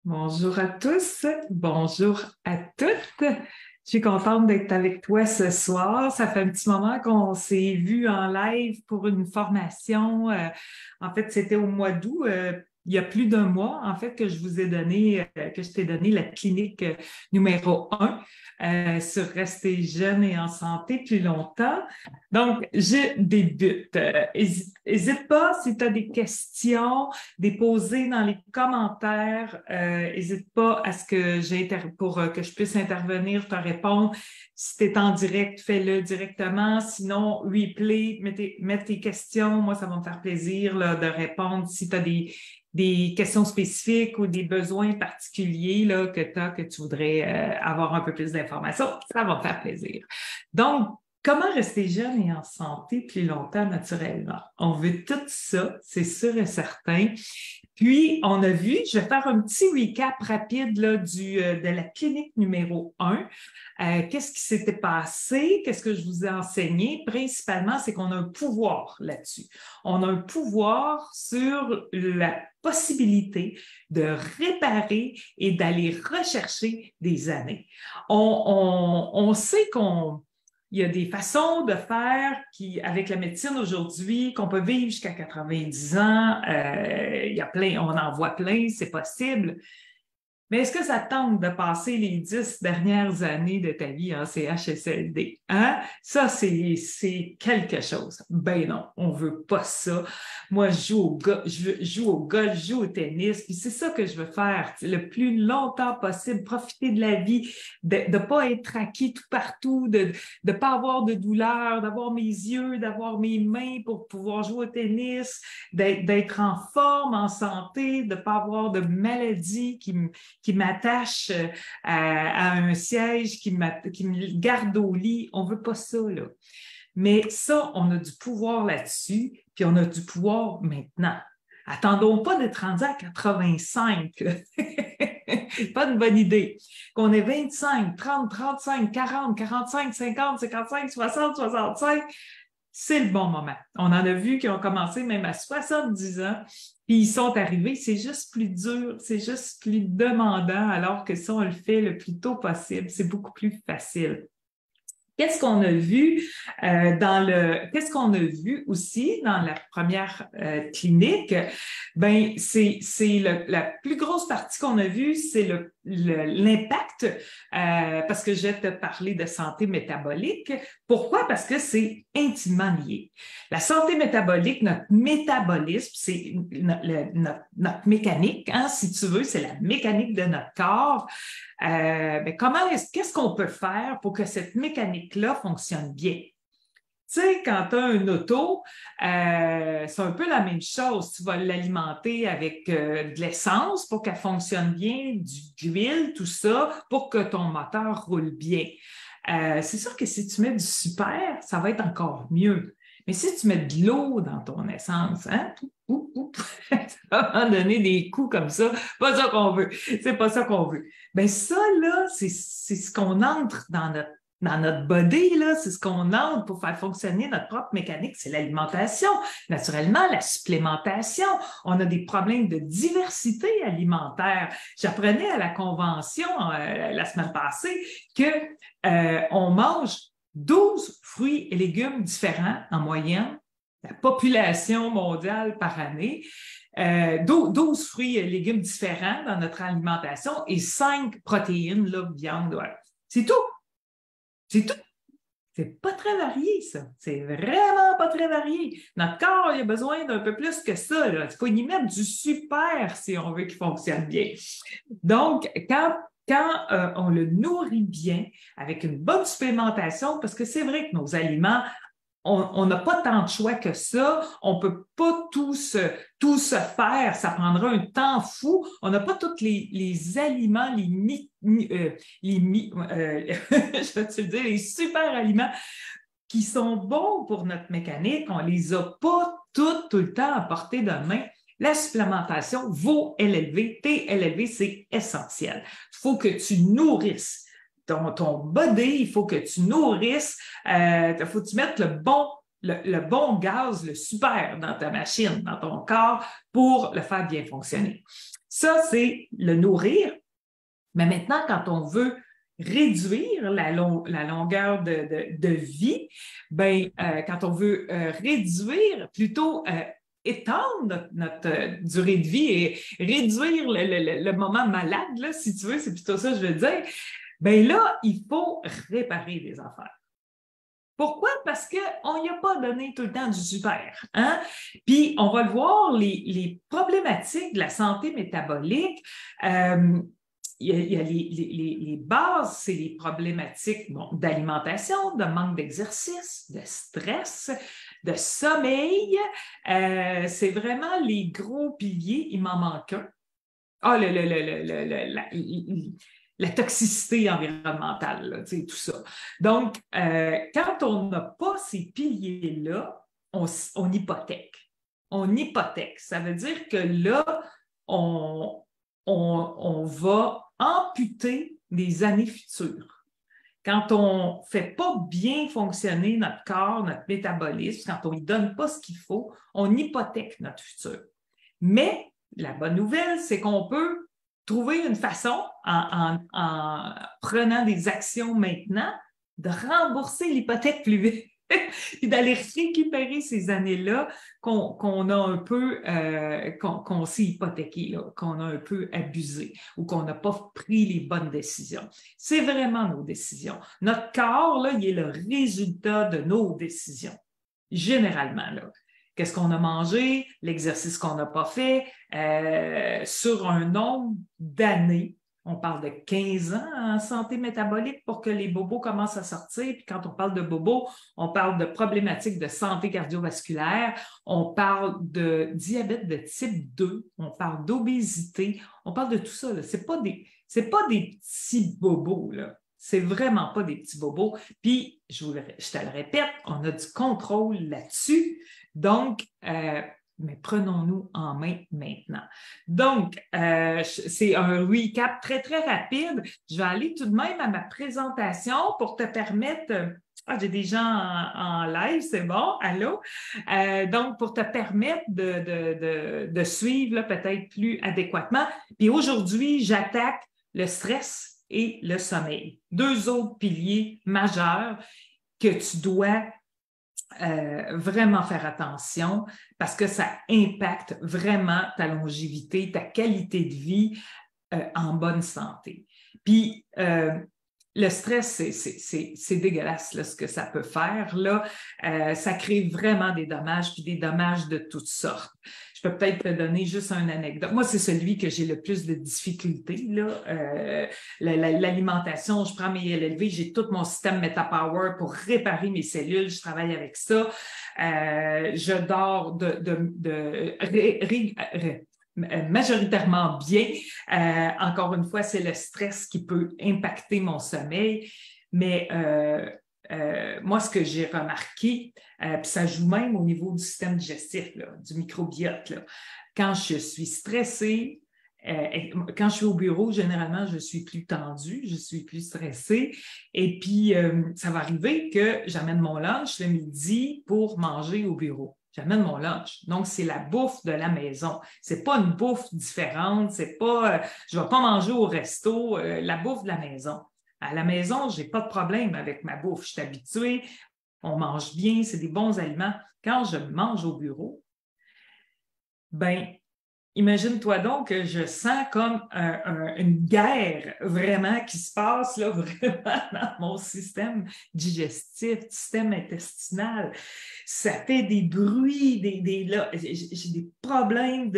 Bonjour à tous, bonjour à toutes. Je suis contente d'être avec toi ce soir. Ça fait un petit moment qu'on s'est vu en live pour une formation. En fait, c'était au mois d'août, il y a plus d'un mois, en fait, que je vous ai donné, que je t'ai donné la clinique numéro 1 sur rester jeune et en santé plus longtemps. Donc, je débute. Hésite pas si tu as des questions, déposer dans les commentaires. N'hésite pas à ce que pour que je puisse intervenir, te répondre. Si tu es en direct, fais-le directement. Sinon, replay, mets tes questions. Moi, ça va me faire plaisir là, de répondre si tu as des questions spécifiques ou des besoins particuliers là, que tu voudrais avoir un peu plus d'informations. Ça va me faire plaisir. Donc, comment rester jeune et en santé plus longtemps naturellement? On veut tout ça, c'est sûr et certain. Puis, on a vu, je vais faire un petit recap rapide là, de la clinique numéro 1. Qu'est-ce qui s'était passé? Qu'est-ce que je vous ai enseigné? Principalement, c'est qu'on a un pouvoir là-dessus. On a un pouvoir sur la possibilité de réparer et d'aller rechercher des années. On sait il y a des façons de faire avec la médecine aujourd'hui, qu'on peut vivre jusqu'à 90 ans. Il y a plein, on en voit plein, c'est possible. Mais est-ce que ça te tente de passer les 10 dernières années de ta vie en CHSLD? Hein? Ça, c'est quelque chose. Ben non, on veut pas ça. Moi, je joue au golf, je joue au tennis, puis c'est ça que je veux faire le plus longtemps possible, profiter de la vie, de ne pas être acquis tout partout, de ne pas avoir de douleur, d'avoir mes yeux, d'avoir mes mains pour pouvoir jouer au tennis, d'être en forme, en santé, de ne pas avoir de maladies qui m'attache à un siège, qui me garde au lit. On veut pas ça, là. Mais ça, on a du pouvoir là-dessus, puis on a du pouvoir maintenant. Attendons pas d'être rendu à 85. Pas une bonne idée. Qu'on ait 25, 30, 35, 40, 45, 50, 55, 60, 65, c'est le bon moment. On en a vu qui ont commencé même à 70 ans, puis ils sont arrivés. C'est juste plus dur, c'est juste plus demandant, alors que si on le fait le plus tôt possible, c'est beaucoup plus facile. Qu'est-ce qu'on a vu qu'est-ce qu'on a vu aussi dans la première clinique? Ben, la plus grosse partie qu'on a vue, c'est l'impact, parce que je vais te parler de santé métabolique. Pourquoi? Parce que c'est intimement lié. La santé métabolique, notre métabolisme, c'est notre mécanique, hein, si tu veux, c'est la mécanique de notre corps. Ben qu'est-ce qu'on peut faire pour que cette mécanique-là fonctionne bien? Tu sais, quand tu as un auto, c'est un peu la même chose. Tu vas l'alimenter avec de l'essence pour qu'elle fonctionne bien, du huile, tout ça, pour que ton moteur roule bien. C'est sûr que si tu mets du super, ça va être encore mieux. Mais si tu mets de l'eau dans ton essence, hein, ça va donner des coups comme ça. Pas ça qu'on veut. C'est pas ça qu'on veut. Ben ça, là, c'est ce qu'on entre dans notre body, là, c'est ce qu'on entre pour faire fonctionner notre propre mécanique, c'est l'alimentation. Naturellement, la supplémentation. On a des problèmes de diversité alimentaire. J'apprenais à la convention la semaine passée que on mange 12 fruits et légumes différents en moyenne, la population mondiale par année. 12 fruits et légumes différents dans notre alimentation et 5 protéines, là, viande. Ouais. C'est tout. C'est tout. C'est pas très varié, ça. C'est vraiment pas très varié. Notre corps, il a besoin d'un peu plus que ça. Il faut y mettre du super si on veut qu'il fonctionne bien. Donc, quand on le nourrit bien, avec une bonne supplémentation, parce que c'est vrai que nos aliments, on n'a pas tant de choix que ça. On ne peut pas tout se faire. Ça prendra un temps fou. On n'a pas tous les aliments, je vais te le dire, les super aliments qui sont bons pour notre mécanique. On ne les a pas tout le temps à portée de main. La supplémentation, vos LLV, tes LLV, c'est essentiel. Il faut que tu nourrisses ton body, il faut que tu nourrisses, il faut que tu mettes le bon gaz, le super dans ta machine, dans ton corps pour le faire bien fonctionner. Ça, c'est le nourrir. Mais maintenant, quand on veut réduire la longueur de vie, ben, quand on veut réduire, plutôt étendre notre durée de vie et réduire le moment malade, là, si tu veux, c'est plutôt ça que je veux dire, ben là, il faut réparer des affaires. Pourquoi? Parce qu'on n'y a pas donné tout le temps du super. Hein? Puis, on va le voir, les problématiques de la santé métabolique, il y a les bases, c'est les problématiques d'alimentation, de manque d'exercice, de stress, de sommeil. C'est vraiment les gros piliers. Il m'en manque un. Ah, la toxicité environnementale, là, tout ça. Donc, quand on n'a pas ces piliers-là, on hypothèque. On hypothèque. Ça veut dire que là, on va amputer des années futures. Quand on ne fait pas bien fonctionner notre corps, notre métabolisme, quand on ne lui donne pas ce qu'il faut, on hypothèque notre futur. Mais la bonne nouvelle, c'est qu'on peut trouver une façon, en prenant des actions maintenant, de rembourser l'hypothèque plus vite et d'aller récupérer ces années-là qu'on a un peu, qu'on s'est hypothéqué, qu'on a un peu abusé ou qu'on n'a pas pris les bonnes décisions. C'est vraiment nos décisions. Notre corps, là, il est le résultat de nos décisions, généralement, là. Qu'est-ce qu'on a mangé, l'exercice qu'on n'a pas fait, sur un nombre d'années. On parle de 15 ans en santé métabolique pour que les bobos commencent à sortir. Puis quand on parle de bobos, on parle de problématiques de santé cardiovasculaire, on parle de diabète de type 2, on parle d'obésité, on parle de tout ça. Ce n'est pas des petits bobos, là. C'est vraiment pas des petits bobos. Puis, je te le répète, on a du contrôle là-dessus. Donc, mais prenons-nous en main maintenant. Donc, c'est un recap très, très rapide. Je vais aller tout de même à ma présentation pour te permettre... j'ai des gens en live, c'est bon, allô? Donc, pour te permettre de suivre là, peut-être plus adéquatement. Puis aujourd'hui, j'attaque le stress et le sommeil. Deux autres piliers majeurs que tu dois vraiment faire attention parce que ça impacte vraiment ta longévité, ta qualité de vie en bonne santé. Puis, le stress, c'est dégueulasse là, ce que ça peut faire. Là. Ça crée vraiment des dommages, puis des dommages de toutes sortes. Je peux peut-être te donner juste une anecdote. Moi, c'est celui que j'ai le plus de difficultés. L'alimentation, je prends mes LLV, j'ai tout mon système MetaPower pour réparer mes cellules. Je travaille avec ça. Je dors majoritairement bien. Encore une fois, c'est le stress qui peut impacter mon sommeil. Mais moi, ce que j'ai remarqué, puis ça joue même au niveau du système digestif, là, du microbiote. Là. Quand je suis stressée, quand je suis au bureau, généralement, je suis plus tendue, je suis plus stressée. Et puis, ça va arriver que j'amène mon lunch le midi pour manger au bureau. J'amène mon lunch. Donc, c'est la bouffe de la maison. C'est pas une bouffe différente. C'est pas, je vais pas manger au resto, la bouffe de la maison. À la maison, j'ai pas de problème avec ma bouffe. Je suis habituée. On mange bien. C'est des bons aliments. Quand je mange au bureau, ben, imagine-toi donc que je sens comme une guerre vraiment qui se passe là, vraiment dans mon système digestif, système intestinal. Ça fait des bruits, j'ai des problèmes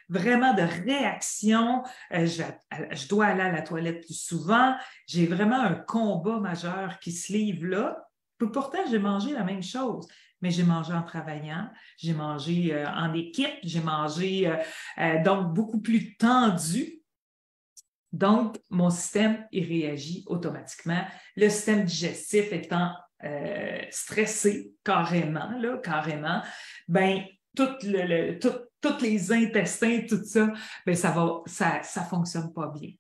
vraiment de réaction. Je dois aller à la toilette plus souvent. J'ai vraiment un combat majeur qui se livre là. Pourtant, j'ai mangé la même chose. Mais j'ai mangé en travaillant, j'ai mangé en équipe, j'ai mangé donc beaucoup plus tendu. Donc, mon système, il réagit automatiquement. Le système digestif étant stressé carrément, ben, tous les intestins, tout ça, ben, ça fonctionne pas bien.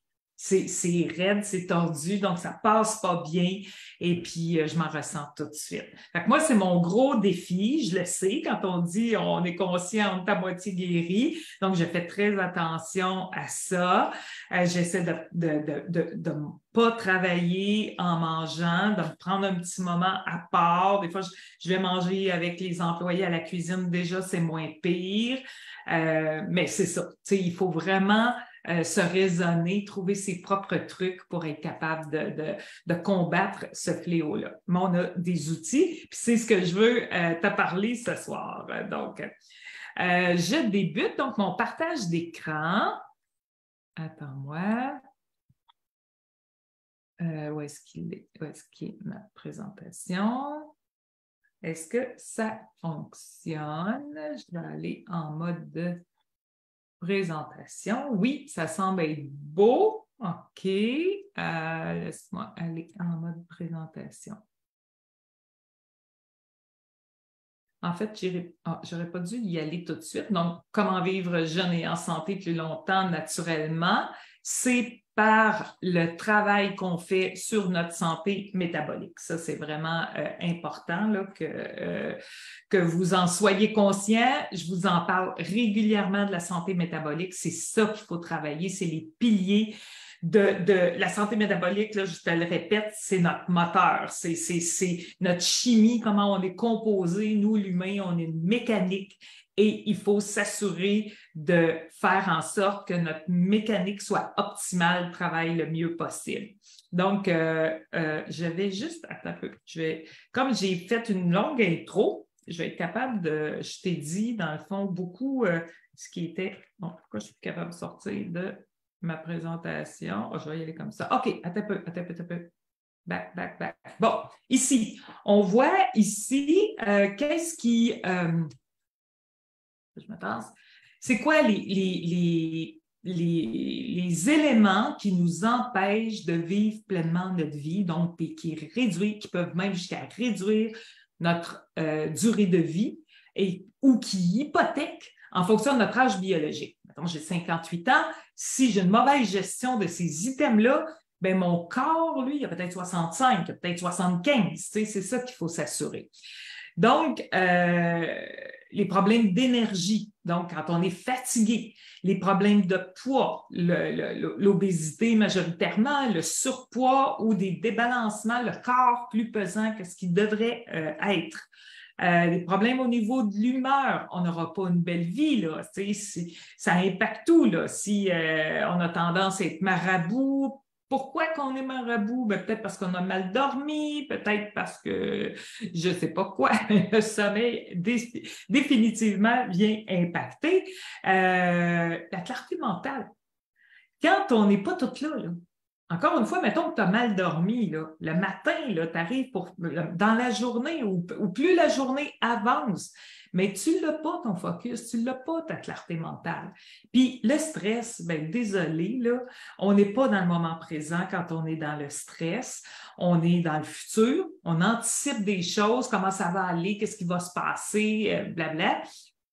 c'est raide, c'est tordu, donc ça passe pas bien et puis je m'en ressens tout de suite. Fait que moi, c'est mon gros défi, je le sais, quand on dit on est conscient, on est à moitié guéri, donc je fais très attention à ça. J'essaie de pas travailler en mangeant, de me prendre un petit moment à part. Des fois, je vais manger avec les employés à la cuisine, déjà, c'est moins pire. Mais c'est ça, tu sais, il faut vraiment se raisonner, trouver ses propres trucs pour être capable de combattre ce fléau-là. Mais on a des outils, puis c'est ce que je veux te parler ce soir. Donc, je débute donc mon partage d'écran. Attends-moi. Où est-ce qu'il est? Où est-ce qu'il est ma présentation? Est-ce que ça fonctionne? Je vais aller en mode de présentation. Oui, ça semble être beau. OK. Laisse-moi aller en mode présentation. En fait, j'aurais pas dû y aller tout de suite. Donc, comment vivre jeune et en santé plus longtemps naturellement, c'est par le travail qu'on fait sur notre santé métabolique. Ça, c'est vraiment important là, que vous en soyez conscient. Je vous en parle régulièrement de la santé métabolique. C'est ça qu'il faut travailler, c'est les piliers de la santé métabolique, là, je te le répète, c'est notre moteur, c'est notre chimie, comment on est composé, nous, l'humain, on est une mécanique et il faut s'assurer de faire en sorte que notre mécanique soit optimale, travaille le mieux possible. Donc, je vais juste, attends un peu, comme j'ai fait une longue intro, je vais être capable je t'ai dit, dans le fond, beaucoup ce qui était, bon, pourquoi je suis capable de sortir de ma présentation. Oh, je vais y aller comme ça. OK, attends un peu. Back. Bon, ici, on voit ici, qu'est-ce qui... je me pense. C'est quoi les éléments qui nous empêchent de vivre pleinement notre vie, donc qui peuvent même jusqu'à réduire notre durée de vie ou qui hypothèquent en fonction de notre âge biologique. Mettons, j'ai 58 ans, si j'ai une mauvaise gestion de ces items-là, ben mon corps, lui, il a peut-être 65, il a peut-être 75. C'est ça qu'il faut s'assurer. Donc, les problèmes d'énergie, donc quand on est fatigué, les problèmes de poids, l'obésité majoritairement, le surpoids ou des débalancements, le corps plus pesant que ce qu'il devrait être. Les problèmes au niveau de l'humeur, on n'aura pas une belle vie, là. Ça impacte tout, là. Si on a tendance à être marabout, pourquoi qu'on est marabout? Ben, peut-être parce qu'on a mal dormi, peut-être parce que je ne sais pas quoi. Le sommeil définitivement vient impacter. La clarté mentale. Quand on n'est pas tout là, encore une fois, mettons que tu as mal dormi, là, le matin, tu arrives dans la journée ou plus la journée avance, mais tu n'as pas ton focus, tu n'as pas ta clarté mentale. Puis le stress, ben, désolé, là, on n'est pas dans le moment présent quand on est dans le stress, on est dans le futur, on anticipe des choses, comment ça va aller, qu'est-ce qui va se passer, blabla,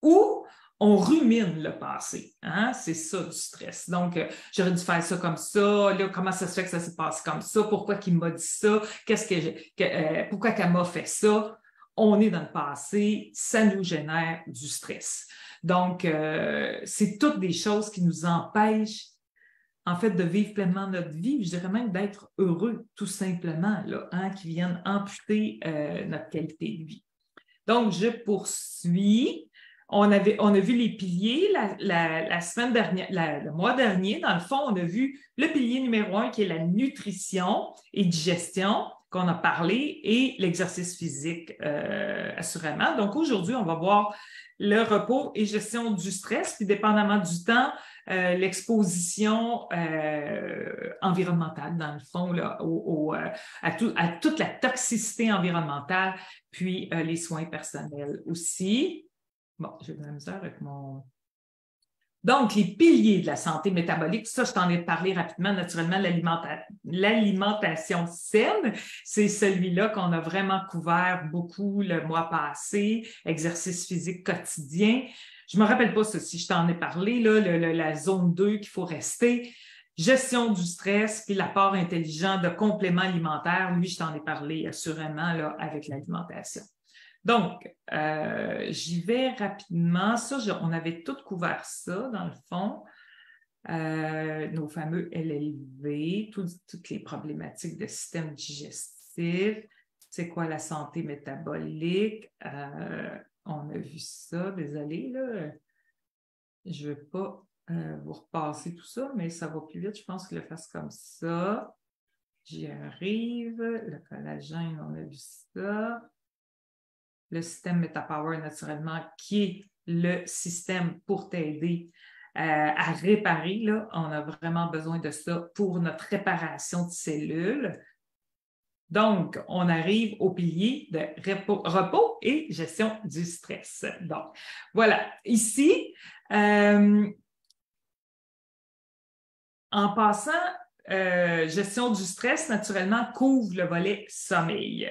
ou on rumine le passé. Hein? C'est ça du stress. Donc, j'aurais dû faire ça comme ça. Là, comment ça se fait que ça s'est passé comme ça? Pourquoi qu'il m'a dit ça? Pourquoi qu'elle m'a fait ça? On est dans le passé. Ça nous génère du stress. Donc, c'est toutes des choses qui nous empêchent, en fait, de vivre pleinement notre vie. Je dirais même d'être heureux, tout simplement, là, hein, qui viennent amputer notre qualité de vie. Donc, je poursuis. On a vu les piliers la semaine dernière, le mois dernier. Dans le fond, on a vu le pilier numéro 1 qui est la nutrition et digestion qu'on a parlé et l'exercice physique, assurément. Donc, aujourd'hui, on va voir le repos et gestion du stress, puis dépendamment du temps, l'exposition environnementale, dans le fond, là, à toute la toxicité environnementale, puis les soins personnels aussi. Bon, j'ai de la misère avec mon... Donc, les piliers de la santé métabolique, ça, je t'en ai parlé rapidement, naturellement, l'alimentation saine, c'est celui-là qu'on a vraiment couvert beaucoup le mois passé, exercice physique quotidien. Je ne me rappelle pas ça, si je t'en ai parlé, là, la zone 2 qu'il faut rester. gestion du stress, puis l'apport intelligent de compléments alimentaires. Lui, je t'en ai parlé assurément là, avec l'alimentation. Donc, j'y vais rapidement. Ça, on avait tout couvert ça, dans le fond. Nos fameux LLV, toutes les problématiques de système digestif. C'est quoi la santé métabolique? On a vu ça. Désolée, là. Je ne veux pas vous repasser tout ça, mais ça va plus vite. Je pense que je le fasse comme ça. J'y arrive. Le collagène, on a vu ça. Le système MetaPower, naturellement, qui est le système pour t'aider à réparer. Là. On a vraiment besoin de ça pour notre réparation de cellules. Donc, on arrive au pilier de repos et gestion du stress. Donc, voilà. Ici, en passant, gestion du stress, naturellement, couvre le volet sommeil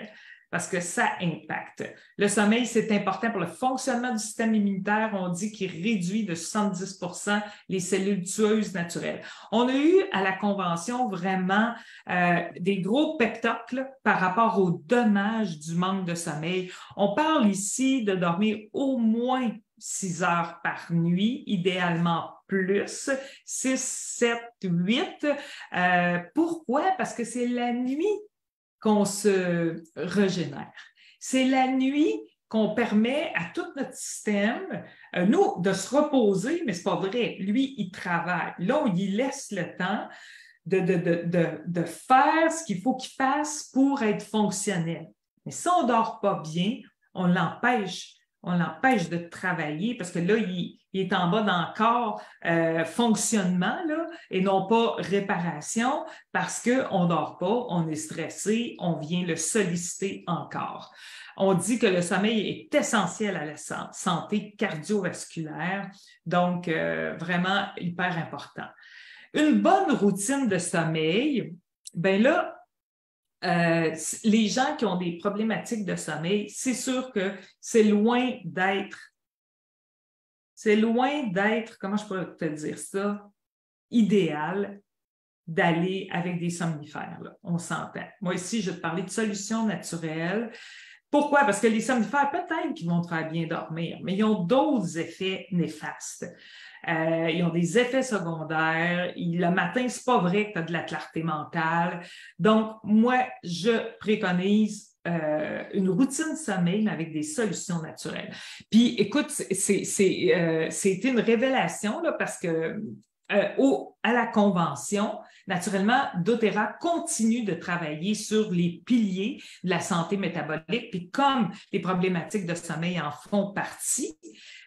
parce que ça impacte. Le sommeil, c'est important pour le fonctionnement du système immunitaire. On dit qu'il réduit de 70% les cellules tueuses naturelles. On a eu à la Convention vraiment des gros pep talks par rapport aux dommages du manque de sommeil. On parle ici de dormir au moins 6 heures par nuit, idéalement plus, 6, 7, 8. Pourquoi? Parce que c'est la nuit qu'on se régénère. C'est la nuit qu'on permet à tout notre système, nous, de se reposer, mais ce n'est pas vrai. Lui, il travaille. Là, on lui laisse le temps de faire ce qu'il faut qu'il fasse pour être fonctionnel. Mais si on ne dort pas bien, on l'empêche de travailler parce que là, il est en bas d'encore fonctionnement là, et non pas réparation parce qu'on ne dort pas, on est stressé, on vient le solliciter encore. On dit que le sommeil est essentiel à la santé cardiovasculaire, donc vraiment hyper important. Une bonne routine de sommeil, bien là, les gens qui ont des problématiques de sommeil, c'est sûr que c'est loin d'être, comment je pourrais te dire ça, idéal d'aller avec des somnifères. Là. On s'entend. Moi ici, je vais te parler de solutions naturelles. Pourquoi? Parce que les somnifères, peut-être qu'ils vont te faire bien dormir, mais ils ont d'autres effets néfastes. Ils ont des effets secondaires. Le matin, c'est pas vrai que tu as de la clarté mentale. Donc, moi, je préconise une routine de sommeil, mais avec des solutions naturelles. Puis, écoute, c'était une révélation là, parce que à la Convention, naturellement, doTERRA continue de travailler sur les piliers de la santé métabolique. Puis comme les problématiques de sommeil en font partie,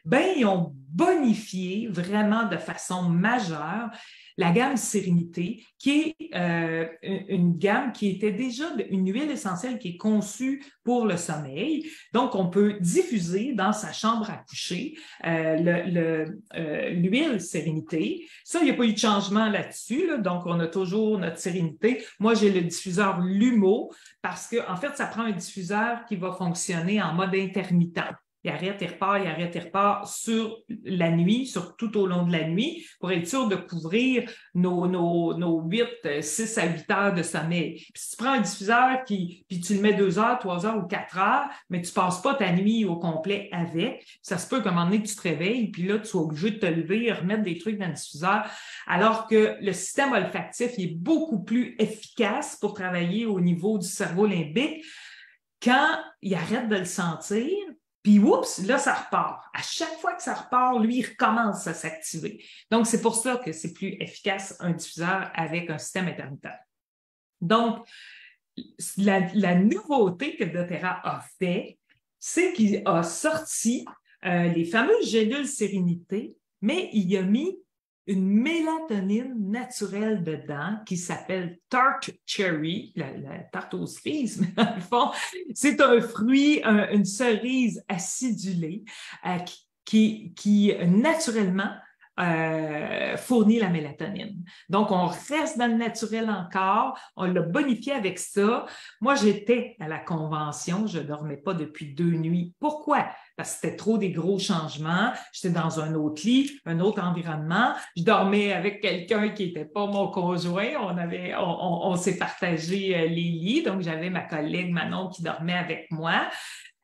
ben ils ont bonifié vraiment de façon majeure la gamme Sérénité, qui est une gamme qui était déjà une huile essentielle qui est conçue pour le sommeil. Donc, on peut diffuser dans sa chambre à coucher l'huile Sérénité. Ça, il n'y a pas eu de changement là-dessus. Là. Donc, on a toujours notre Sérénité. Moi, j'ai le diffuseur Lumo parce que, en fait, ça prend un diffuseur qui va fonctionner en mode intermittent. Il arrête et repart sur la nuit, tout au long de la nuit, pour être sûr de couvrir nos 6 à 8 heures de sommeil. Puis si tu prends un diffuseur puis tu le mets 2 heures, 3 heures ou 4 heures, mais tu ne passes pas ta nuit au complet avec, ça se peut qu'à un moment donné, tu te réveilles, puis là, tu sois obligé de te lever et remettre des trucs dans le diffuseur, alors que le système olfactif il est beaucoup plus efficace pour travailler au niveau du cerveau limbique quand il arrête de le sentir. Puis, oups, là, ça repart. À chaque fois que ça repart, lui, il recommence à s'activer. Donc, c'est pour ça que c'est plus efficace un diffuseur avec un système intermittent. Donc, la nouveauté que doTERRA a fait, c'est qu'il a sorti les fameuses gélules Sérénité, mais il a mis une mélatonine naturelle dedans qui s'appelle Tart Cherry, la tarte aux cerises, mais dans le fond, c'est un fruit, une cerise acidulée qui naturellement fournit la mélatonine. Donc, on reste dans le naturel encore, on l'a bonifié avec ça. Moi, j'étais à la convention, je ne dormais pas depuis 2 nuits. Pourquoi? Parce que c'était trop des gros changements. J'étais dans un autre lit, un autre environnement. Je dormais avec quelqu'un qui n'était pas mon conjoint. On s'est partagé les lits. Donc, j'avais ma collègue Manon qui dormait avec moi.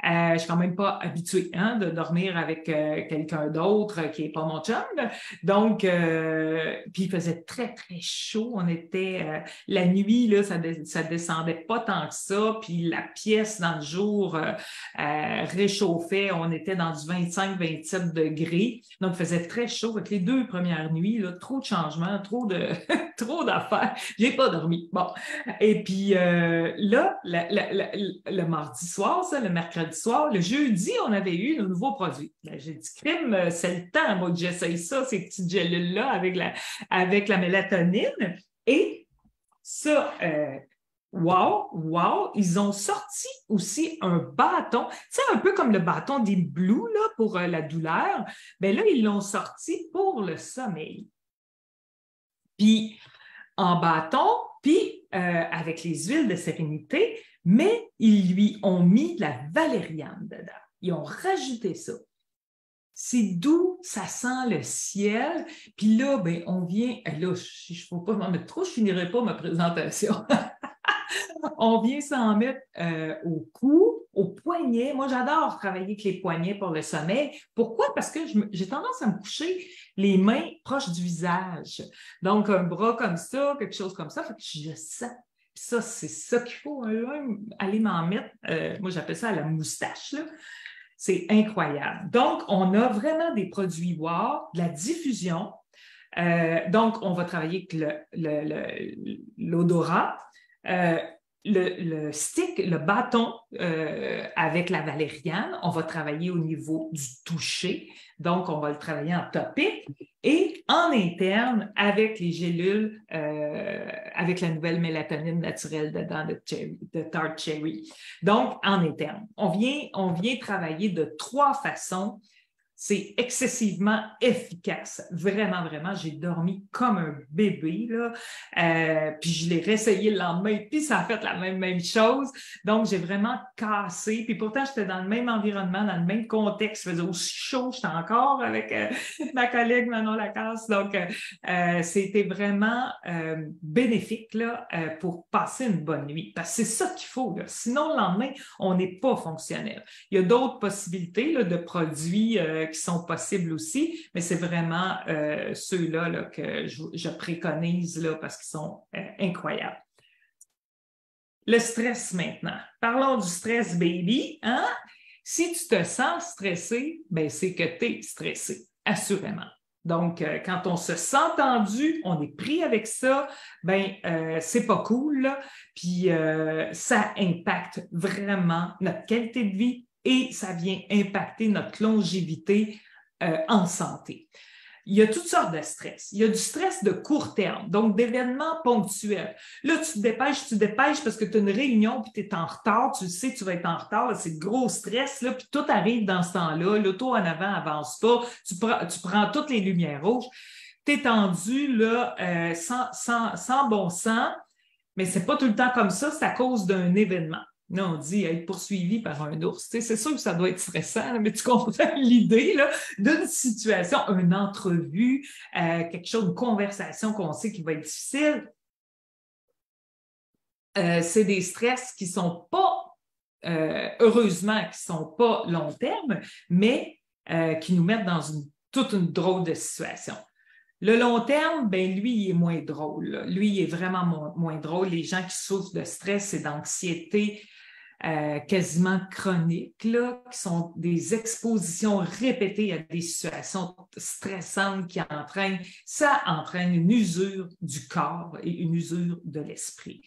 Je suis quand même pas habituée de dormir avec quelqu'un d'autre qui n'est pas mon chum. Donc, puis il faisait très, très chaud. On était, la nuit, là, ça descendait pas tant que ça. Puis la pièce dans le jour réchauffait. On était dans du 25-27 degrés. Donc, il faisait très chaud. Avec les 2 premières nuits, là, trop de changements, trop d'affaires. J'ai pas dormi. Bon. Et puis là, le mardi soir, le mercredi soir, le jeudi, on avait eu le nouveau produit. J'ai dit, crime, c'est le temps, moi, que j'essaye ça, ces petites gélules-là avec la mélatonine. Et ça, wow, ils ont sorti aussi un bâton, tu sais, un peu comme le bâton des Blue là, pour la douleur. Bien là, ils l'ont sorti pour le sommeil. Puis, en bâton, puis avec les huiles de sérénité, mais ils lui ont mis de la valériane dedans. Ils ont rajouté ça. C'est doux, ça sent le ciel. Puis là, ben, on vient, là, je ne faut pas m'en mettre trop, je ne finirai pas ma présentation. On vient s'en mettre au cou, au poignet. Moi, j'adore travailler avec les poignets pour le sommeil. Pourquoi? Parce que j'ai tendance à me coucher les mains proches du visage. Donc, un bras comme ça, quelque chose comme ça. Fait que je sens. Ça, c'est ça qu'il faut aller m'en mettre. Moi, j'appelle ça à la moustache, là. C'est incroyable. Donc, on a vraiment des produits WOW, de la diffusion. Donc, on va travailler avec l'odorat. Le stick, le bâton avec la valériane, on va travailler au niveau du toucher. Donc, on va le travailler en topique et en interne avec les gélules, avec la nouvelle mélatonine naturelle dedans de Tarte Cherry. Donc, en interne. On vient travailler de 3 façons. C'est excessivement efficace. Vraiment, vraiment, j'ai dormi comme un bébé, là. Puis je l'ai réessayé le lendemain, puis ça a fait la même chose. Donc, j'ai vraiment cassé. Puis pourtant, j'étais dans le même environnement, dans le même contexte. Il faisait aussi chaud. J'étais encore avec ma collègue Manon Lacasse. Donc, c'était vraiment bénéfique là, pour passer une bonne nuit. Parce que c'est ça qu'il faut, là. Sinon, le lendemain, on n'est pas fonctionnel. Il y a d'autres possibilités là, de produits qui sont possibles aussi, mais c'est vraiment ceux-là là, que je préconise là, parce qu'ils sont incroyables. Le stress maintenant. Parlons du stress, baby. Hein? Si tu te sens stressé, ben, c'est que tu es stressé, assurément. Donc, quand on se sent tendu, on est pris avec ça, ben c'est pas cool, là. Puis ça impacte vraiment notre qualité de vie et ça vient impacter notre longévité en santé. Il y a toutes sortes de stress. Il y a du stress de court terme, donc d'événements ponctuels. Là, tu te dépêches parce que tu as une réunion puis tu es en retard. Tu sais que tu vas être en retard. C'est le gros stress. Là, puis tout arrive dans ce temps-là. L'auto en avant n'avance pas. Tu prends toutes les lumières rouges. Tu es tendu là, sans bon sens, mais ce n'est pas tout le temps comme ça. C'est à cause d'un événement. Là, on dit être poursuivi par un ours. C'est sûr que ça doit être stressant, là, mais tu comprends l'idée là, d'une situation, une entrevue, quelque chose, une conversation qu'on sait qui va être difficile. C'est des stress qui ne sont pas, heureusement, qui ne sont pas long terme, mais qui nous mettent dans toute une drôle de situation. Le long terme, ben lui, il est moins drôle. Là. Lui, il est vraiment moins drôle. Les gens qui souffrent de stress et d'anxiété quasiment chroniques, là, qui sont des expositions répétées à des situations stressantes ça entraîne une usure du corps et une usure de l'esprit.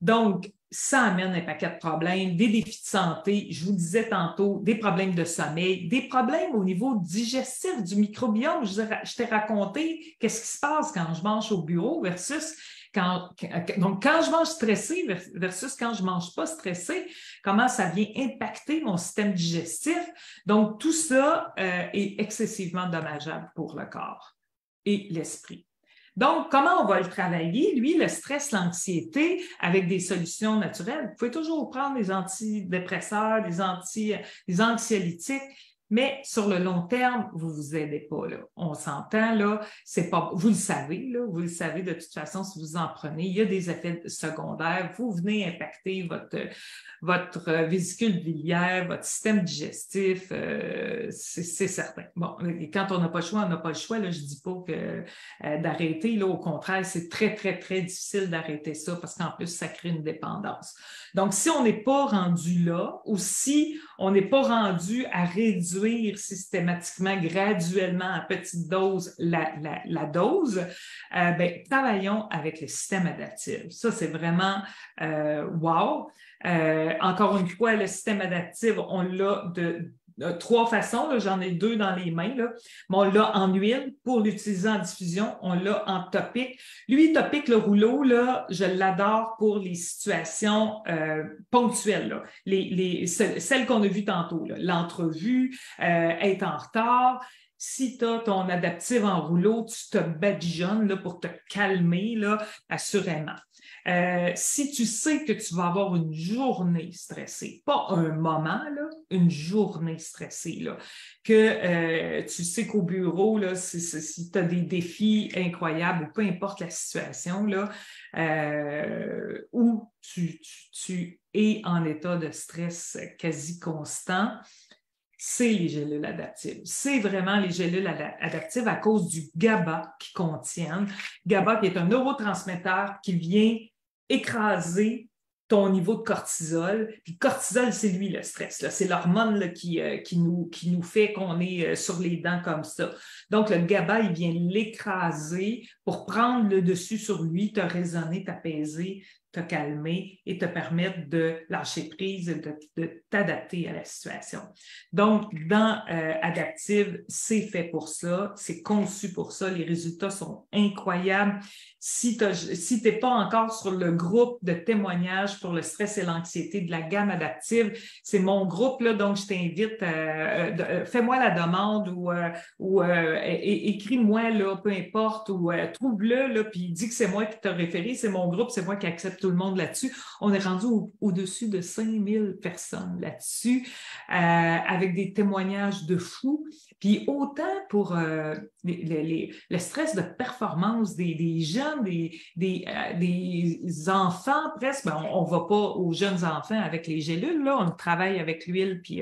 Donc, ça amène un paquet de problèmes, des défis de santé, je vous disais tantôt, des problèmes de sommeil, des problèmes au niveau digestif du microbiome. Je t'ai raconté qu'est-ce qui se passe quand je mange au bureau versus quand je mange stressé versus quand je ne mange pas stressé, comment ça vient impacter mon système digestif. Donc, tout ça est excessivement dommageable pour le corps. et l'esprit. Donc, comment on va le travailler? Lui, le stress, l'anxiété, avec des solutions naturelles. Vous pouvez toujours prendre des antidépresseurs, des anxiolytiques, mais sur le long terme, vous ne vous aidez pas. Là. On s'entend, là, c'est pas. Vous le savez de toute façon, si vous en prenez, il y a des effets secondaires. Vous venez impacter votre vésicule biliaire, votre système digestif, c'est certain. Bon, quand on n'a pas le choix, on n'a pas le choix. Là, je ne dis pas que d'arrêter. Là, au contraire, c'est très, très, très difficile d'arrêter ça parce qu'en plus, ça crée une dépendance. Donc, si on n'est pas rendu là ou si on n'est pas rendu à réduire systématiquement, graduellement, à petite dose, la dose, ben, travaillons avec le système adaptif. Ça, c'est vraiment wow. Encore une fois, le système adaptif, on l'a de trois façons, j'en ai deux dans les mains, là. Mais on l'a en huile pour l'utiliser en diffusion, on l'a en topique. Lui, topique, le rouleau, là, je l'adore pour les situations ponctuelles, là. Celles qu'on a vues tantôt, l'entrevue, être en retard. Si tu as ton adaptif en rouleau, tu te badigeonnes là, pour te calmer, là, assurément. Si tu sais que tu vas avoir une journée stressée, pas un moment, là, une journée stressée, là, que tu sais qu'au bureau, là, si tu as des défis incroyables ou peu importe la situation, là, où tu es en état de stress quasi constant, c'est les gélules adaptives. C'est vraiment les gélules adaptives à cause du GABA qu'ils contiennent. GABA qui est un neurotransmetteur qui vient écraser ton niveau de cortisol. Puis le cortisol, c'est lui le stress. Là. C'est l'hormone là, qui nous fait qu'on est sur les dents comme ça. Donc, le GABA, il vient l'écraser pour prendre le dessus sur lui, te raisonner, t'apaiser, te calmer et te permettre de lâcher prise, de t'adapter à la situation. Donc, dans Adaptive, c'est fait pour ça, c'est conçu pour ça, les résultats sont incroyables. Si tu n'es pas encore sur le groupe de témoignages pour le stress et l'anxiété de la gamme adaptive, c'est mon groupe, là, donc je t'invite, fais-moi la demande ou écris-moi, là, peu importe, ou trouve-le, là, puis dis que c'est moi qui t'ai référé, c'est mon groupe, c'est moi qui accepte tout le monde là-dessus. On est rendu au-dessus de 5000 personnes là-dessus, avec des témoignages de fous. Puis autant pour le stress de performance des jeunes, des enfants presque, ben, on ne va pas aux jeunes enfants avec les gélules, là, on travaille avec l'huile puis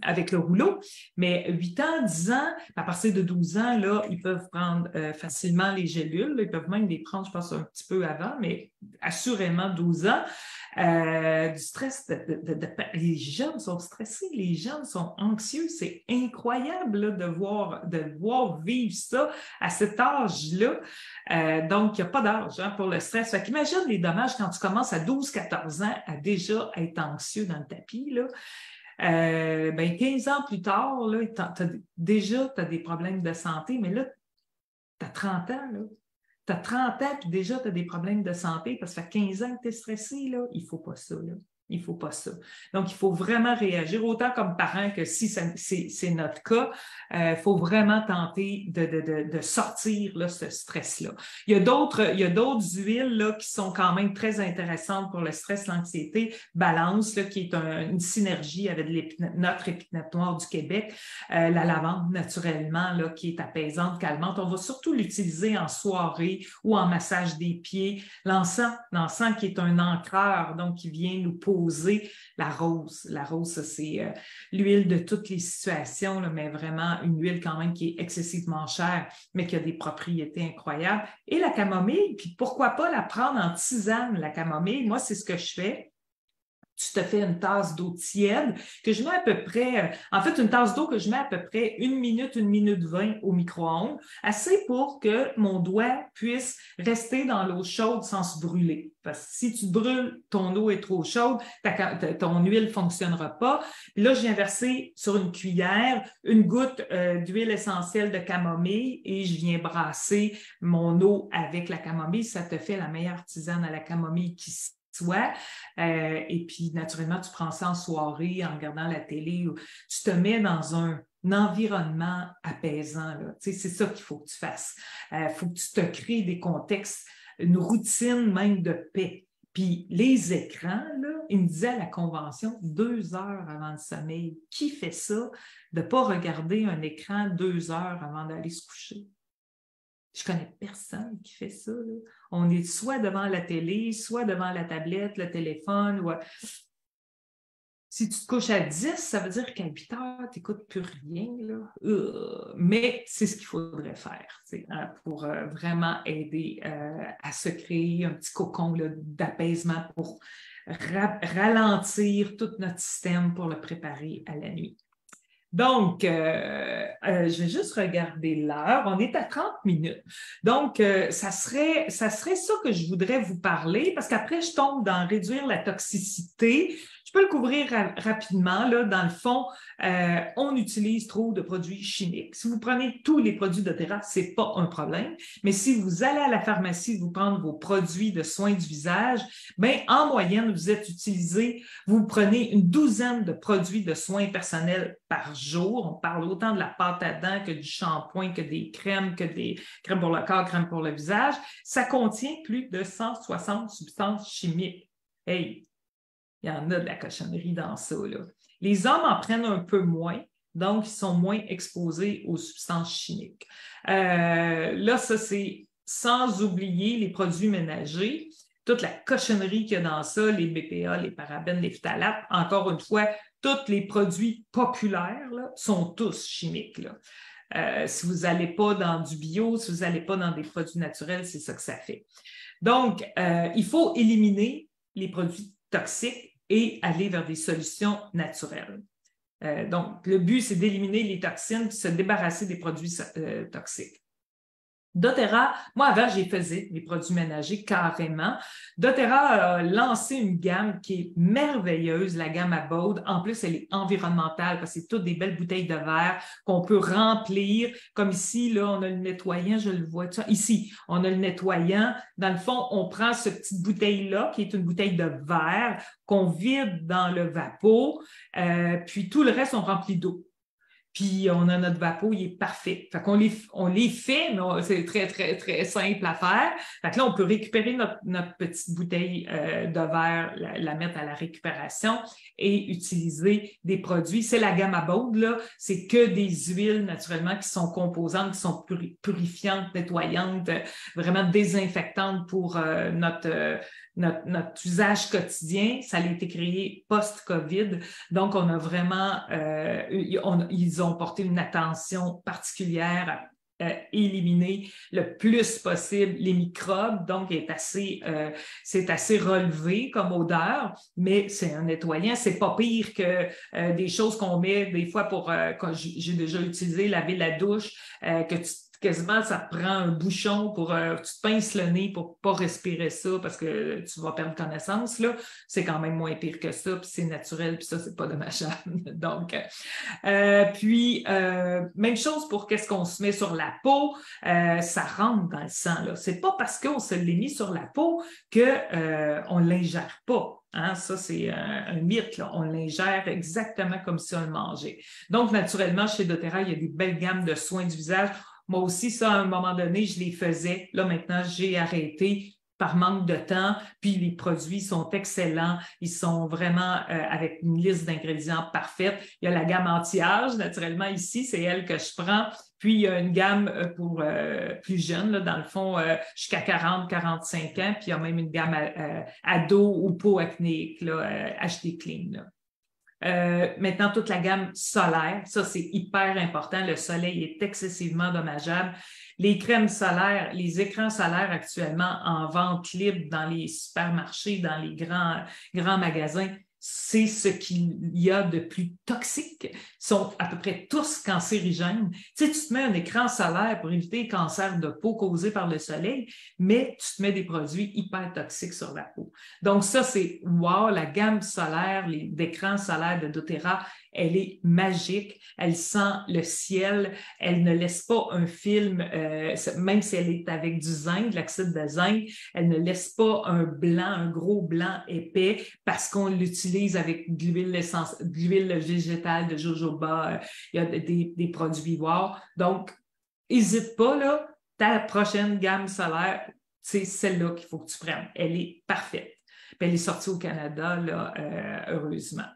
avec le rouleau, mais 8 ans, 10 ans, à partir de 12 ans, là, ils peuvent prendre facilement les gélules, là, ils peuvent même les prendre, je pense, un petit peu avant, mais assurément 12 ans. Du stress, les jeunes sont stressés, les jeunes sont anxieux, c'est incroyable là, de voir vivre ça à cet âge-là. Donc, il n'y a pas d'âge hein, pour le stress. Fait qu'imagine les dommages quand tu commences à 12-14 ans à déjà être anxieux dans le tapis, là. Ben 15 ans plus tard, là, déjà, tu as des problèmes de santé, mais là, tu as 30 ans, là. Tu as 30 ans, puis déjà, tu as des problèmes de santé parce que ça fait 15 ans que tu es stressé, là. Il ne faut pas ça, là. Il ne faut pas ça. Donc, il faut vraiment réagir, autant comme parent que si c'est notre cas, il faut vraiment tenter de sortir là, ce stress-là. Il y a d'autres huiles là, qui sont quand même très intéressantes pour le stress, l'anxiété. Balance, là, qui est une synergie avec notre épinette noire du Québec. La lavande, naturellement, là, qui est apaisante, calmante. On va surtout l'utiliser en soirée ou en massage des pieds. L'encens qui est un ancreur, donc qui vient nous poser la rose. La rose, ça, c'est l'huile de toutes les situations, là, mais vraiment une huile quand même qui est excessivement chère, mais qui a des propriétés incroyables. Et la camomille, puis pourquoi pas la prendre en tisane, la camomille? Moi, c'est ce que je fais. Tu te fais une tasse d'eau tiède que je mets à peu près, en fait, une tasse d'eau que je mets à peu près 1 minute 20 au micro-ondes, assez pour que mon doigt puisse rester dans l'eau chaude sans se brûler. Parce que si tu brûles, ton eau est trop chaude, ton huile ne fonctionnera pas. Puis là, je viens verser sur une cuillère une goutte d'huile essentielle de camomille et je viens brasser mon eau avec la camomille. Ça te fait la meilleure tisane à la camomille qui soit. Et puis, naturellement, tu prends ça en soirée en regardant la télé. Tu te mets dans un environnement apaisant. C'est ça qu'il faut que tu fasses. Il faut que tu te crées des contextes, une routine même de paix. Puis les écrans, là, il me disait à la convention 2 heures avant le sommeil. Qui fait ça de ne pas regarder un écran 2 heures avant d'aller se coucher? Je ne connais personne qui fait ça. Là. On est soit devant la télé, soit devant la tablette, le téléphone. Ou... Si tu te couches à 10, ça veut dire qu'à 8 heures, tu n'écoutes plus rien. Là. Mais c'est ce qu'il faudrait faire pour vraiment aider à se créer un petit cocon d'apaisement pour ralentir tout notre système pour le préparer à la nuit. Donc, je vais juste regarder l'heure. On est à 30 minutes. Donc, ça serait ça que je voudrais vous parler parce qu'après, je tombe dans réduire la toxicité. Je peux le couvrir rapidement. Là, dans le fond, on utilise trop de produits chimiques. Si vous prenez tous les produits doTERRA, ce n'est pas un problème. Mais si vous allez à la pharmacie vous prendre vos produits de soins du visage, bien, en moyenne, vous prenez une douzaine de produits de soins personnels par jour. On parle autant de la pâte à dents que du shampoing, que des crèmes pour le corps, crèmes pour le visage. Ça contient plus de 160 substances chimiques. Hey! Il y en a de la cochonnerie dans ça. Là. Les hommes en prennent un peu moins, donc ils sont moins exposés aux substances chimiques. Là, ça, c'est sans oublier les produits ménagers, toute la cochonnerie qu'il y a dans ça, les BPA, les parabènes, les phtalates. Encore une fois, tous les produits populaires là, sont tous chimiques. Là. Si vous n'allez pas dans du bio, si vous n'allez pas dans des produits naturels, c'est ça que ça fait. Donc, il faut éliminer les produits toxiques et aller vers des solutions naturelles. Donc, le but, c'est d'éliminer les toxines et de se débarrasser des produits toxiques. doTERRA, moi avant, j'y faisais des produits ménagers carrément. doTERRA a lancé une gamme qui est merveilleuse, la gamme Abode. En plus, elle est environnementale parce que c'est toutes des belles bouteilles de verre qu'on peut remplir. Comme ici, là, on a le nettoyant, je le vois. Ici, on a le nettoyant. Dans le fond, on prend cette petite bouteille-là, qui est une bouteille de verre, qu'on vide dans le vapeau, puis tout le reste, on remplit d'eau. Puis on a notre vapeau, il est parfait. Fait qu'on les fait, mais c'est très, très, très simple à faire. Fait que là, on peut récupérer notre petite bouteille de verre, la mettre à la récupération et utiliser des produits. C'est la gamme Abode, là. C'est que des huiles, naturellement, qui sont composantes, qui sont purifiantes, nettoyantes, vraiment désinfectantes pour notre usage quotidien. Ça a été créé post-COVID. Donc, on a vraiment... ils ont porté une attention particulière à éliminer le plus possible les microbes. Donc, c'est assez relevé comme odeur, mais c'est un nettoyant. C'est pas pire que des choses qu'on met des fois quand j'ai déjà utilisé, laver la douche, que quasiment, ça te prend un bouchon pour... tu te pinces le nez pour ne pas respirer ça parce que tu vas perdre connaissance. Là. C'est quand même moins pire que ça, puis c'est naturel, puis ça, c'est pas dommageable. Donc, même chose pour qu'est-ce qu'on se met sur la peau, ça rentre dans le sang. Ce n'est pas parce qu'on se l'est mis sur la peau qu'on ne l'ingère pas. Hein, ça, c'est un mythe. Là. On l'ingère exactement comme si on le mangeait. Donc, naturellement, chez doTERRA, il y a des belles gammes de soins du visage. Moi aussi, ça, à un moment donné, je les faisais. Là, maintenant, j'ai arrêté par manque de temps. Puis, les produits sont excellents. Ils sont vraiment avec une liste d'ingrédients parfaite. Il y a la gamme anti-âge, naturellement, ici. C'est elle que je prends. Puis, il y a une gamme pour plus jeunes, là, dans le fond, jusqu'à 40-45 ans. Puis, il y a même une gamme ado ou peau acnéique, là, HD Clean. Là. Maintenant, toute la gamme solaire, ça c'est hyper important. Le soleil est excessivement dommageable. Les crèmes solaires, les écrans solaires actuellement en vente libre dans les supermarchés, dans les grands magasins, c'est ce qu'il y a de plus toxique. Ils sont à peu près tous cancérigènes. Tu sais, tu te mets un écran solaire pour éviter les cancers de peau causés par le soleil, mais tu te mets des produits hyper toxiques sur la peau. Donc ça, c'est wow, la gamme solaire, d'écrans solaires de doTERRA elle est magique, elle sent le ciel, elle ne laisse pas un film, même si elle est avec du zinc, de l'acide de zinc, elle ne laisse pas un blanc, un gros blanc épais parce qu'on l'utilise avec de l'huile végétale de jojoba, il y a des produits ivoires. Donc, n'hésite pas, là, ta prochaine gamme solaire, c'est celle-là qu'il faut que tu prennes. Elle est parfaite. Puis elle est sortie au Canada, là, heureusement.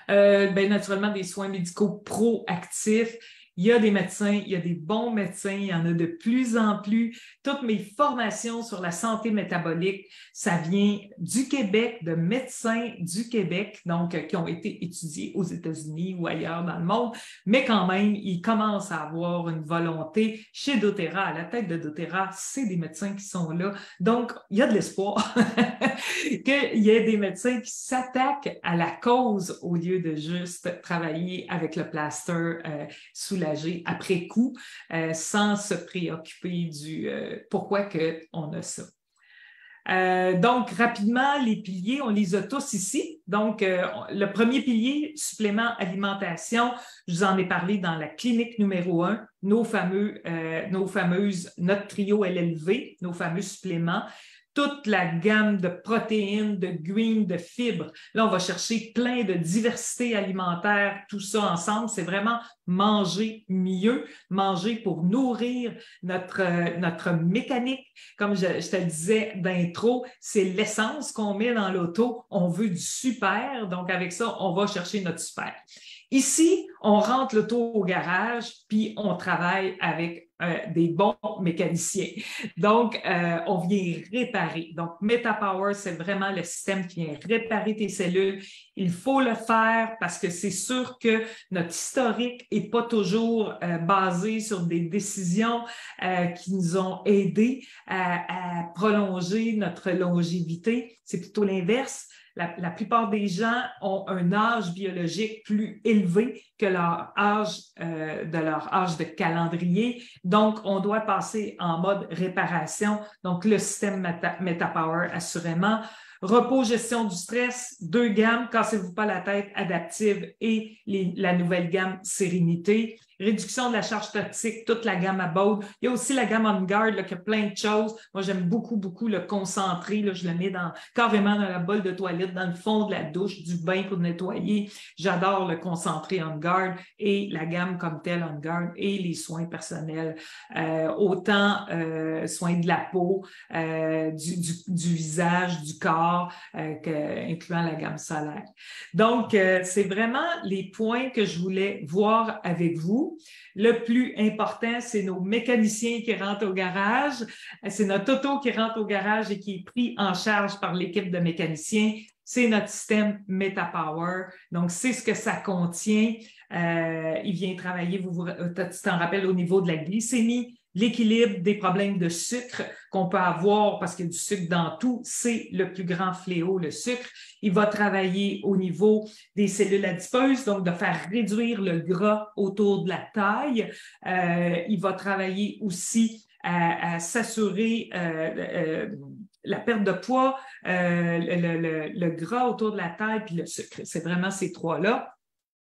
Naturellement, des soins médicaux proactifs. Il y a des médecins, il y a des bons médecins, il y en a de plus en plus. Toutes mes formations sur la santé métabolique, ça vient du Québec, de médecins du Québec, donc qui ont été étudiés aux États-Unis ou ailleurs dans le monde, mais quand même, ils commencent à avoir une volonté chez doTERRA. À la tête de doTERRA, c'est des médecins qui sont là. Donc, il y a de l'espoir qu'il y ait des médecins qui s'attaquent à la cause au lieu de juste travailler avec le plaster soulagé après coup, sans se préoccuper du pourquoi on a ça. Donc, rapidement, les piliers, on les a tous ici. Donc, le premier pilier, supplément alimentation, je vous en ai parlé dans la clinique numéro 1, notre trio LLV, nos fameux suppléments. Toute la gamme de protéines, de greens, de fibres. Là, on va chercher plein de diversité alimentaire, tout ça ensemble. C'est vraiment manger mieux, manger pour nourrir notre mécanique. Comme je te le disais d'intro, c'est l'essence qu'on met dans l'auto. On veut du super, donc avec ça, on va chercher notre super. Ici, on rentre l'auto au garage, puis on travaille avec des bons mécaniciens. Donc, on vient réparer. Donc, MetaPower, c'est vraiment le système qui vient réparer tes cellules. Il faut le faire parce que c'est sûr que notre historique n'est pas toujours basé sur des décisions qui nous ont aidés à prolonger notre longévité. C'est plutôt l'inverse. La plupart des gens ont un âge biologique plus élevé que leur âge de calendrier. Donc, on doit passer en mode réparation. Donc, le système MetaPower, assurément. Repos, gestion du stress, 2 gammes, cassez-vous pas la tête, adaptive et la nouvelle gamme Sérénité. Réduction de la charge toxique, toute la gamme à Abode. Il y a aussi la gamme On Guard, là, qui a plein de choses. Moi, j'aime beaucoup, beaucoup le concentré. Là, je le mets carrément dans la bolle de toilette, dans le fond de la douche, du bain pour nettoyer. J'adore le concentré On Guard et la gamme comme telle On Guard et les soins personnels. Autant soins de la peau, du visage, du corps, incluant la gamme solaire. Donc, c'est vraiment les points que je voulais voir avec vous. Le plus important, c'est nos mécaniciens qui rentrent au garage. C'est notre auto qui rentre au garage et qui est pris en charge par l'équipe de mécaniciens. C'est notre système MetaPower. Donc, c'est ce que ça contient. Il vient travailler, tu t'en rappelles, au niveau de la glycémie, l'équilibre des problèmes de sucre qu'on peut avoir parce qu'il y a du sucre dans tout, c'est le plus grand fléau, le sucre. Il va travailler au niveau des cellules adipeuses, donc de faire réduire le gras autour de la taille. Il va travailler aussi à s'assurer la perte de poids, le gras autour de la taille puis le sucre. C'est vraiment ces trois-là.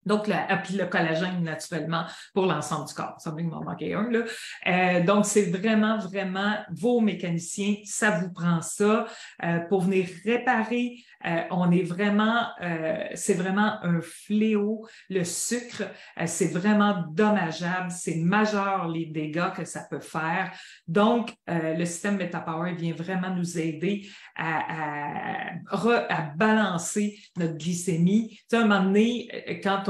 Donc, puis le collagène, naturellement, pour l'ensemble du corps. Ça m'en manquait un, là. Donc, c'est vraiment, vraiment vos mécaniciens, ça vous prend ça pour venir réparer. C'est vraiment un fléau. Le sucre, c'est vraiment dommageable. C'est majeur les dégâts que ça peut faire. Donc, le système MetaPower vient vraiment nous aider à balancer notre glycémie. Tu sais, à un moment donné, quand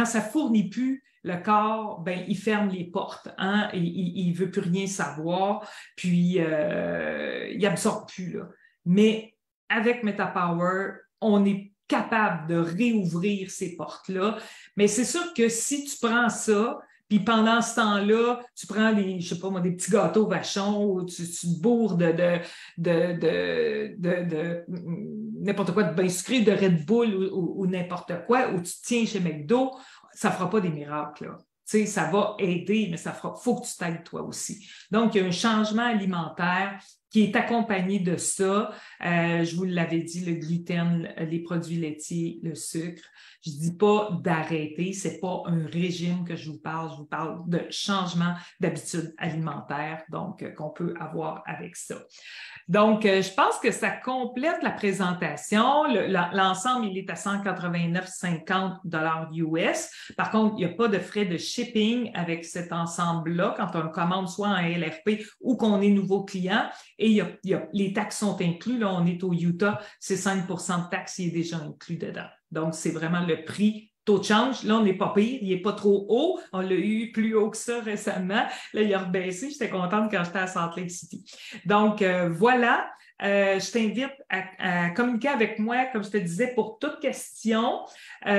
ça fournit plus, le corps, il ferme les portes, hein? Il veut plus rien savoir, puis il absorbe plus, là. Mais avec MetaPower, on est capable de réouvrir ces portes-là. Mais c'est sûr que si tu prends ça, puis pendant ce temps-là, tu prends des petits gâteaux vachons ou tu te bourres de n'importe quoi de bien sucré, de Red Bull ou n'importe quoi, ou tu te tiens chez McDo, ça ne fera pas des miracles, là. Tu sais, ça va aider, mais faut que tu t'aides toi aussi. Donc, il y a un changement alimentaire qui est accompagné de ça. Je vous l'avais dit, le gluten, les produits laitiers, le sucre. Je ne dis pas d'arrêter, ce n'est pas un régime que je vous parle de changement d'habitude alimentaire, donc qu'on peut avoir avec ça. Donc, je pense que ça complète la présentation. L'ensemble, il est à 189,50 US. Par contre, il n'y a pas de frais de shipping avec cet ensemble-là quand on commande soit en LFP ou qu'on est nouveau client. Et les taxes sont inclus. Là, on est au Utah, c'est 5 de taxes, il est déjà inclus dedans. Donc, c'est vraiment le prix taux de change. Là, on n'est pas pire, il n'est pas trop haut. On l'a eu plus haut que ça récemment. Là, il a rebaissé. J'étais contente quand j'étais à Salt Lake City. Donc, voilà. Je t'invite à communiquer avec moi, comme je te disais, pour toute question. Pour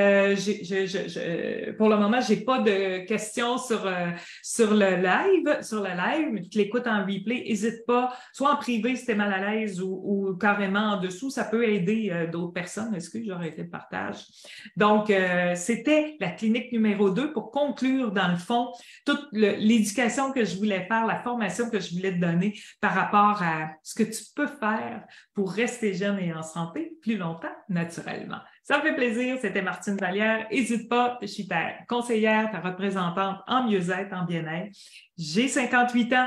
le moment, je n'ai pas de questions sur le live, mais tu l'écoutes en replay. N'hésite pas, soit en privé si tu es mal à l'aise ou carrément en dessous. Ça peut aider d'autres personnes. Est-ce que j'aurais fait le partage? Donc, c'était la clinique numéro 2 pour conclure, dans le fond, toute l'éducation que je voulais faire, la formation que je voulais te donner par rapport à ce que tu peux faire pour rester jeune et en santé plus longtemps, naturellement. Ça me fait plaisir, c'était Martine Vallière. N'hésite pas, je suis ta conseillère, ta représentante en mieux-être, en bien-être. J'ai 58 ans,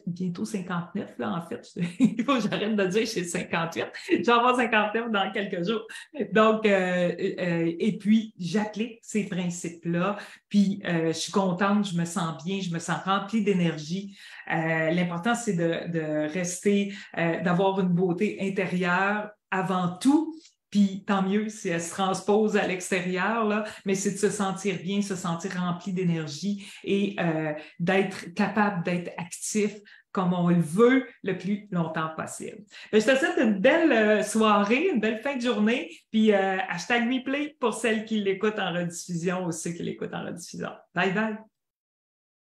bientôt 59, là, en fait. Il faut que j'arrête de dire que j'ai 58. Je vais avoir 59 dans quelques jours. Donc, et puis, j'applique ces principes-là. Puis, je suis contente, je me sens bien, je me sens remplie d'énergie. L'important, c'est de rester, d'avoir une beauté intérieure avant tout. Puis tant mieux si elle se transpose à l'extérieur, là, mais c'est de se sentir bien, se sentir rempli d'énergie et d'être capable d'être actif comme on le veut le plus longtemps possible. Je te souhaite une belle soirée, une belle fin de journée, puis #replay pour celles qui l'écoutent en rediffusion ou ceux qui l'écoutent en rediffusion. Bye bye!